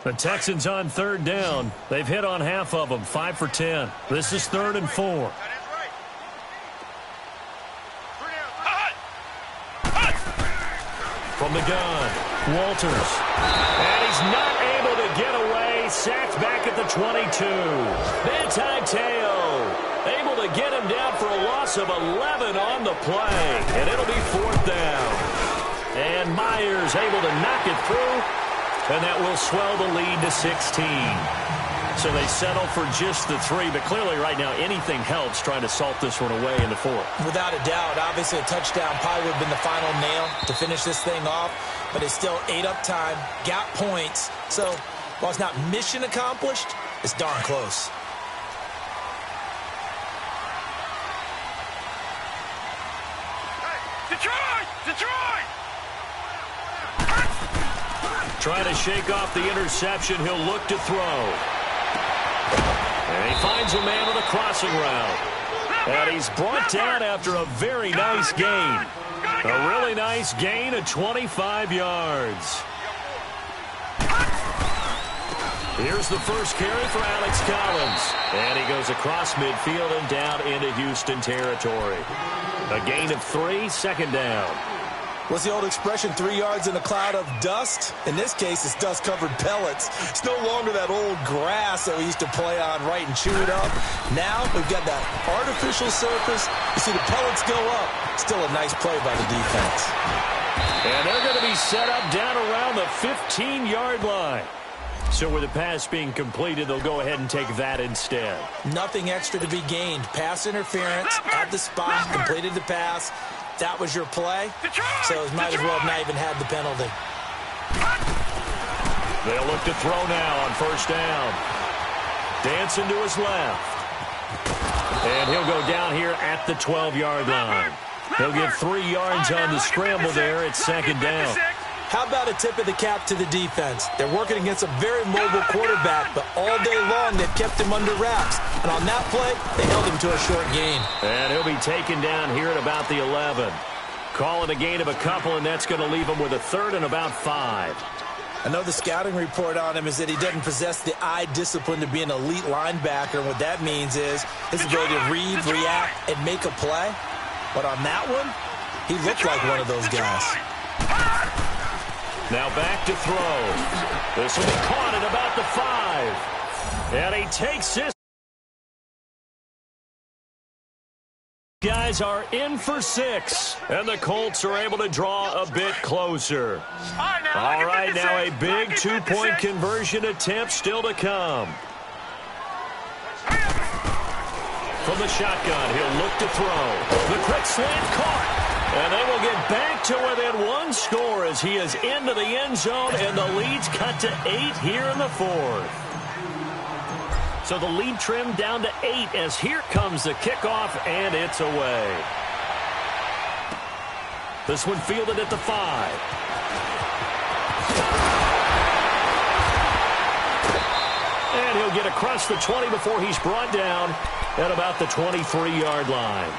The Texans on 3rd down. They've hit on half of them, 5 for 10. This is 3rd and 4. From the gun, Walters. And he's not able to get away. Sacked back at the 22. Manti-Teo able to get him down for a loss of 11 on the play. And it'll be 4th down. And Myers able to knock it through. And that will swell the lead to 16. So they settle for just the 3, but clearly right now anything helps trying to salt this one away in the 4th. Without a doubt, obviously a touchdown probably would have been the final nail to finish this thing off, but it's still ate up time, got points. So while it's not mission accomplished, it's darn close. Detroit! Detroit! Trying to shake off the interception. He'll look to throw. And he finds a man with a crossing route. And he's brought down after a very nice gain. A really nice gain of 25 yards. Here's the first carry for Alex Collins. And he goes across midfield and down into Houston territory. A gain of 3, 2nd down. What's the old expression, 3 yards in a cloud of dust? In this case, it's dust-covered pellets. It's no longer that old grass that we used to play on, right, and chew it up. Now we've got that artificial surface. You see the pellets go up. Still a nice play by the defense. And they're going to be set up down around the 15-yard line. So with the pass being completed, they'll go ahead and take that instead. Nothing extra to be gained. Pass interference at the spot, completed the pass. That was your play, so it might as well have not even had the penalty. They'll look to throw now on first down. Dancing to his left. And he'll go down here at the 12-yard line. He'll get 3 yards on the scramble there at second down. How about a tip of the cap to the defense? They're working against a very mobile quarterback, but all day long they've kept him under wraps. And on that play, they held him to a short gain. And he'll be taken down here at about the 11. Call it a gain of a couple, and that's going to leave him with a third and about 5. I know the scouting report on him is that he doesn't possess the eye discipline to be an elite linebacker. And what that means is his ability to read, react, and make a play. But on that one, he looked like one of those guys. Now back to throw. This will be caught at about the 5. And he takes this. Guys are in for 6. And the Colts are able to draw a bit closer. All right, now a big 2-point conversion attempt still to come. From the shotgun, he'll look to throw. The quick slant caught. And they will get back to within 1 score as he is into the end zone, and the lead's cut to 8 here in the 4th. So the lead trimmed down to 8 as here comes the kickoff, and it's away. This one fielded at the 5. And he'll get across the 20 before he's brought down at about the 23-yard line.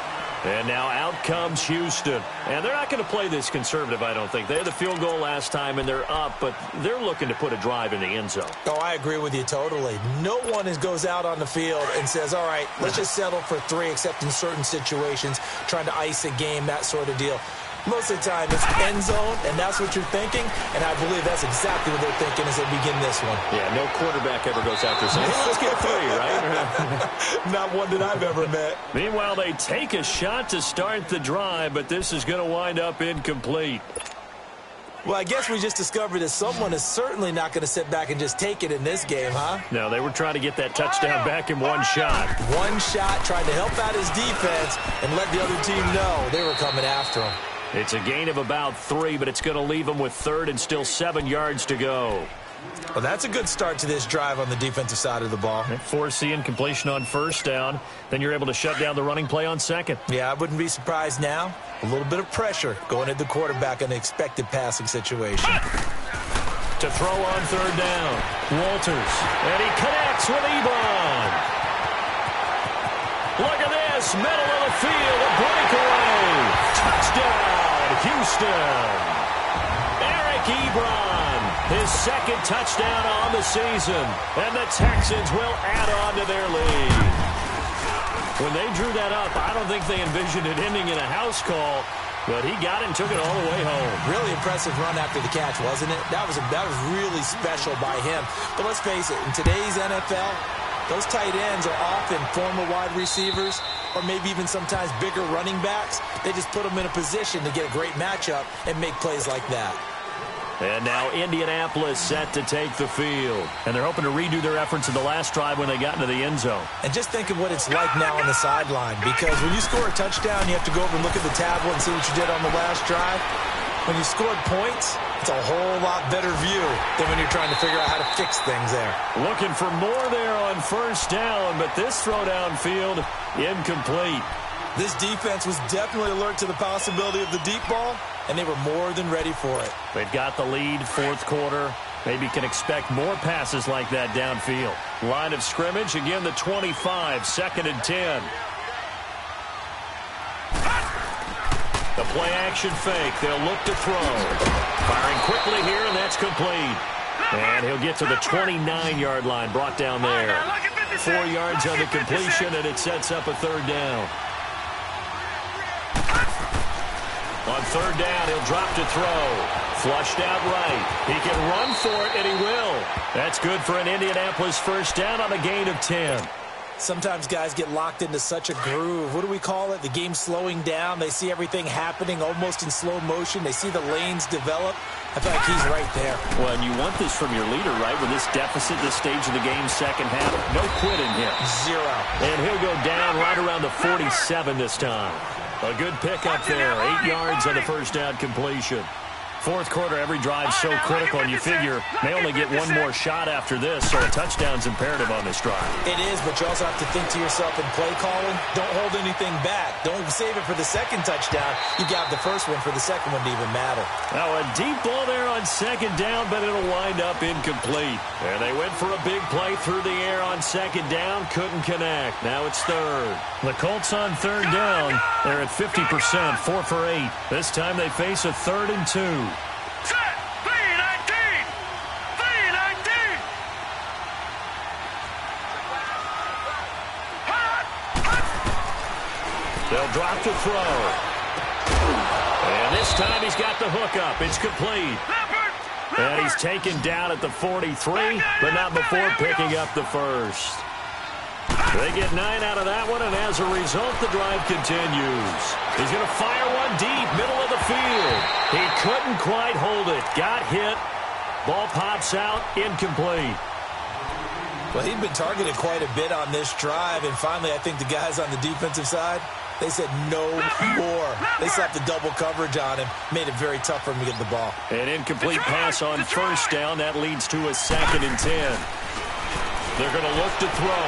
And now out comes Houston. And they're not going to play this conservative, I don't think. They had the field goal last time, and they're up, but they're looking to put a drive in the end zone. Oh, I agree with you totally. No one goes out on the field and says, all right, let's just settle for 3, except in certain situations, trying to ice a game, that sort of deal. Most of the time, it's end zone, and that's what you're thinking, and I believe that's exactly what they're thinking as they begin this one. Yeah, no quarterback ever goes out there saying, hey, let's get 3, right? Not one that I've ever met. Meanwhile, they take a shot to start the drive, but this is going to wind up incomplete. Well, I guess we just discovered that someone is certainly not going to sit back and just take it in this game, huh? No, they were trying to get that touchdown back in 1 shot. 1 shot, trying to help out his defense and let the other team know they were coming after him. It's a gain of about 3, but it's going to leave them with 3rd and still 7 yards to go. Well, that's a good start to this drive on the defensive side of the ball. Forcing incompletion on first down. Then you're able to shut down the running play on second. Yeah, I wouldn't be surprised now. A little bit of pressure going at the quarterback in the expected passing situation. To throw on 3rd down. Walters. And he connects with Ebron. Look at this. Middle of the field. A breakaway. Touchdown, Houston. Eric Ebron, his 2nd touchdown on the season. And the Texans will add on to their lead. When they drew that up, I don't think they envisioned it ending in a house call. But he got it and took it all the way home. Really impressive run after the catch, wasn't it? That was really special by him. But let's face it, in today's NFL, those tight ends are often former wide receivers or maybe even sometimes bigger running backs. They just put them in a position to get a great matchup and make plays like that. And now Indianapolis set to take the field. And they're hoping to redo their efforts in the last drive when they got into the end zone. And just think of what it's like now on the sideline. Because when you score a touchdown, you have to go over and look at the tablet and see what you did on the last drive. When you scored points, it's a whole lot better view than when you're trying to figure out how to fix things there. Looking for more there on first down, but this throw downfield incomplete. This defense was definitely alert to the possibility of the deep ball, and they were more than ready for it. They've got the lead, 4th quarter. Maybe can expect more passes like that downfield. Line of scrimmage, again the 25, 2nd and 10. The play-action fake. They'll look to throw. Firing quickly here, and that's complete. And he'll get to the 29-yard line, brought down there. 4 yards on the completion, and it sets up a 3rd down. On third down, he'll drop to throw. Flushed out right. He can run for it, and he will. That's good for an Indianapolis first down on a gain of 10. Sometimes guys get locked into such a groove. What do we call it? The game's slowing down. They see everything happening almost in slow motion. They see the lanes develop. I feel like he's right there. Well, and you want this from your leader, right? With this deficit, this stage of the game, second half. No quitting him. Zero. And he'll go down right around the 47 this time. A good pickup there. 8 yards on the first down completion. Fourth quarter, every drive so critical, and you figure they only get one more shot after this, so a touchdown's imperative on this drive. It is, but you also have to think to yourself in play calling, don't hold anything back. Don't save it for the second touchdown. You got the first one for the second one to even matter. Now a deep ball there on second down, but it'll wind up incomplete. And they went for a big play through the air on second down, couldn't connect. Now it's third. The Colts on third down, they're at 50%, 4 for 8. This time they face a 3rd and 2. They'll drop to throw. And this time he's got the hook up. It's complete. And he's taken down at the 43, but not before picking up the first. They get 9 out of that one, and as a result, the drive continues. He's going to fire one deep, middle of the field. He couldn't quite hold it. Got hit. Ball pops out, incomplete. Well, he'd been targeted quite a bit on this drive, and finally I think the guys on the defensive side, they said no more. They slapped the double coverage on him, made it very tough for him to get the ball. An incomplete pass on first down. That leads to a 2nd and 10. They're going to look to throw.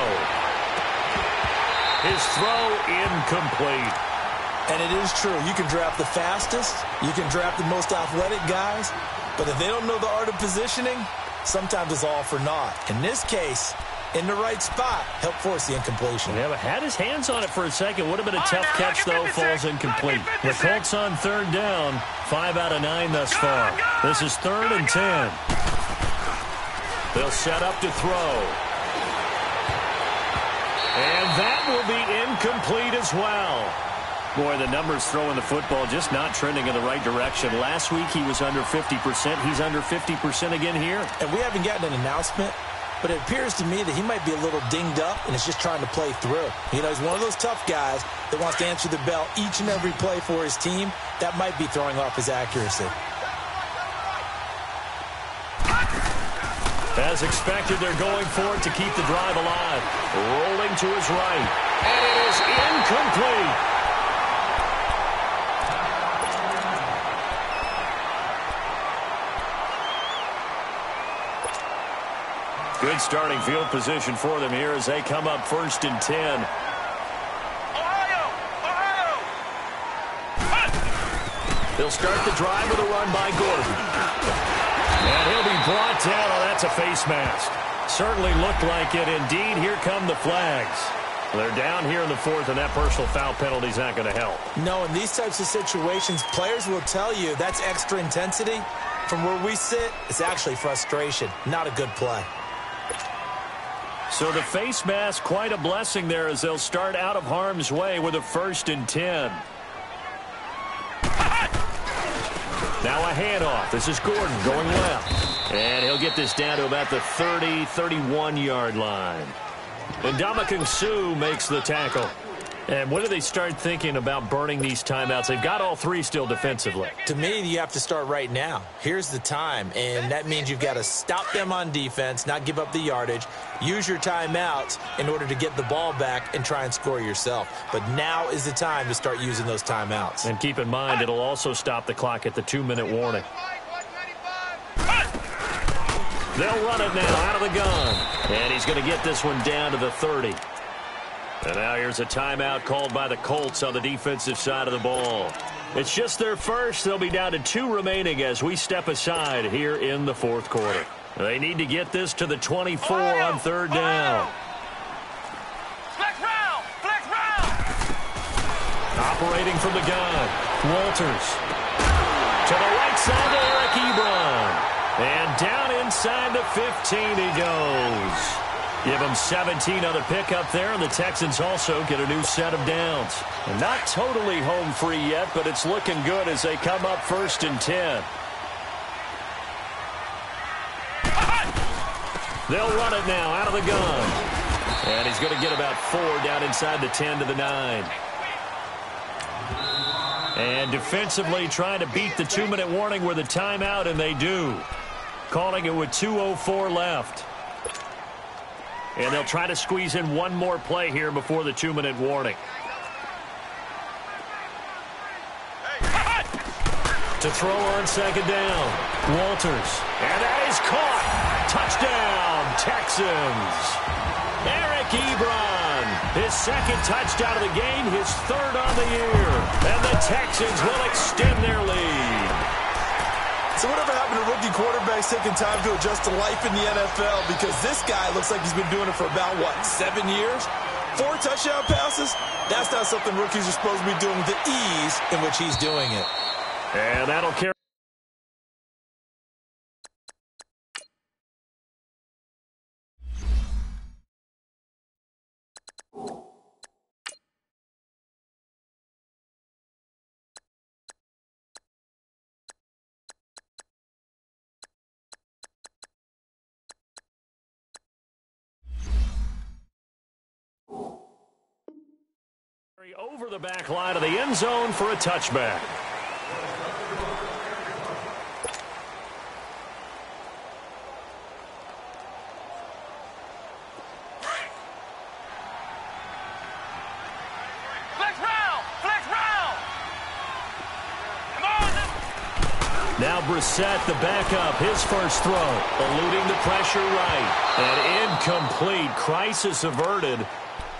His throw incomplete. And it is true. You can draft the fastest. You can draft the most athletic guys. But if they don't know the art of positioning, sometimes it's all for naught. In this case, in the right spot, help force the incompletion. Yeah, but had his hands on it for a second. Would have been a tough catch, though. Falls incomplete. The Colts on third down. 5 out of 9 thus far. This is 3rd and 10. They'll set up to throw. And that will be incomplete as well. Boy, the numbers throwing the football just not trending in the right direction. Last week he was under 50%. He's under 50% again here. And we haven't gotten an announcement, but it appears to me that he might be a little dinged up and is just trying to play through. You know, he's one of those tough guys that wants to answer the bell each and every play for his team. That might be throwing off his accuracy. As expected, they're going for it to keep the drive alive. Rolling to his right. And it is incomplete. Good starting field position for them here as they come up 1st and 10. Ohio! They'll start the drive with a run by Gordon. And he'll be brought down. Oh, that's a face mask. Certainly looked like it. Indeed, here come the flags. They're down here in the 4th, and that personal foul penalty is not going to help. No, in these types of situations, players will tell you that's extra intensity. From where we sit, it's actually frustration. Not a good play. So the face mask, quite a blessing there as they'll start out of harm's way with a 1st and 10. Now a handoff. This is Gordon going left. And he'll get this down to about the 30, 31-yard line. And Ndamukong Suh makes the tackle. And when do they start thinking about burning these timeouts? They've got all 3 still defensively. To me, you have to start right now. Here's the time, and that means you've got to stop them on defense, not give up the yardage, use your timeouts in order to get the ball back and try and score yourself. But now is the time to start using those timeouts. And keep in mind, it'll also stop the clock at the 2-minute warning. They'll run it now out of the gun. And he's going to get this one down to the 30. And now here's a timeout called by the Colts on the defensive side of the ball. It's just their first. They'll be down to 2 remaining as we step aside here in the 4th quarter. They need to get this to the 24 on third down. Flex round! Flex round! Operating from the gun, Walters. To the right side to Eric Ebron. And down inside the 15 he goes. Give them 17 on the pickup there, and the Texans also get a new set of downs. And not totally home free yet, but it's looking good as they come up 1st and 10. They'll run it now out of the gun. And he's going to get about 4 down inside the 10 to the 9. And defensively trying to beat the 2-minute warning with a timeout, and they do. Calling it with 2:04 left. And they'll try to squeeze in one more play here before the 2-minute warning. To throw on 2nd down. Walters. And that is caught. Touchdown, Texans. Eric Ebron. His 2nd touchdown of the game, his 3rd on the year. And the Texans will extend their lead. So whatever happened to rookie quarterbacks taking time to adjust to life in the NFL? Because this guy looks like he's been doing it for about, 7 years? 4 touchdown passes? That's not something rookies are supposed to be doing with the ease in which he's doing it. And that'll carry. Over the back line of the end zone for a touchback. Now Brissett, the backup, his first throw, eluding the pressure right. And incomplete. Crisis averted.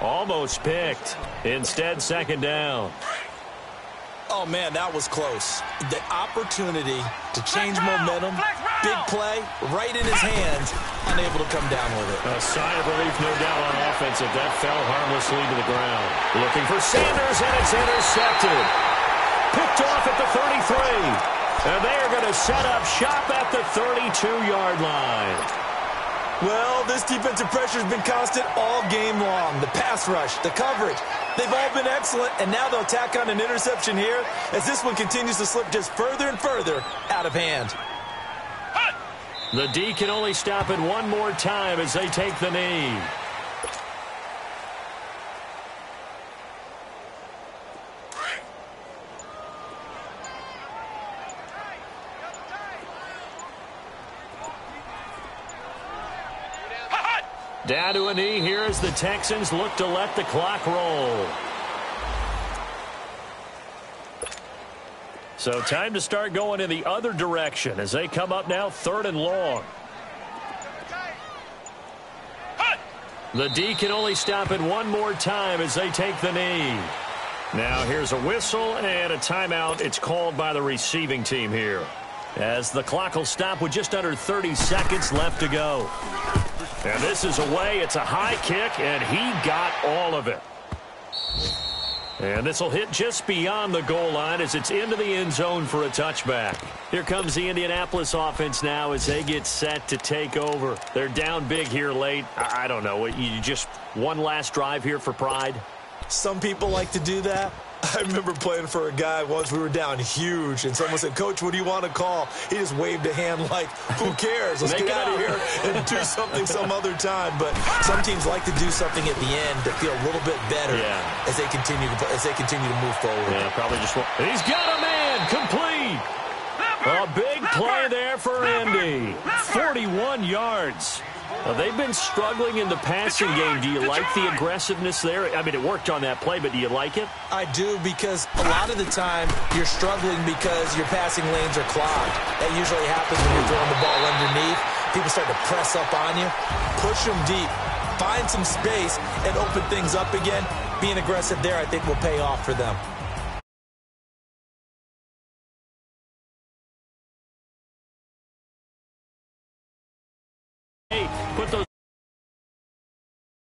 Almost picked. Instead, 2nd down. Oh, man, that was close. The opportunity to change momentum, big play, right in his hands, unable to come down with it. A sigh of relief, no doubt, on offense if that fell harmlessly to the ground. Looking for Sanders, and it's intercepted. Picked off at the 33. And they are going to set up shop at the 32-yard line. Well, this defensive pressure has been constant all game long. The pass rush, the coverage, they've all been excellent, and now they'll tack on an interception here as this one continues to slip just further and further out of hand. The D can only stop it one more time as they take the knee. Down to a knee here as the Texans look to let the clock roll. So time to start going in the other direction as they come up now 3rd and long. The D can only stop it one more time as they take the knee. Now here's a whistle and a timeout. It's called by the receiving team here, as the clock will stop with just under 30 seconds left to go. And this is away. It's a high kick, and he got all of it. And this will hit just beyond the goal line as it's into the end zone for a touchback. Here comes the Indianapolis offense now as they get set to take over. They're down big here late. I don't know. You just one last drive here for pride? Some people like to do that. I remember playing for a guy once. We were down huge, and someone said, "Coach, what do you want to call?" He just waved a hand like, "Who cares? Let's get out of here and do something some other time." But some teams like to do something at the end to feel a little bit better as they continue to move forward. Yeah, probably just. He's got a man complete. A big play there for Indy. 41 yards. Well, they've been struggling in the passing game. Do you like the aggressiveness there? I mean, it worked on that play, but do you like it? I do, because a lot of the time you're struggling because your passing lanes are clogged. That usually happens when you're throwing the ball underneath. People start to press up on you. Push them deep. Find some space and open things up again. Being aggressive there, I think, will pay off for them.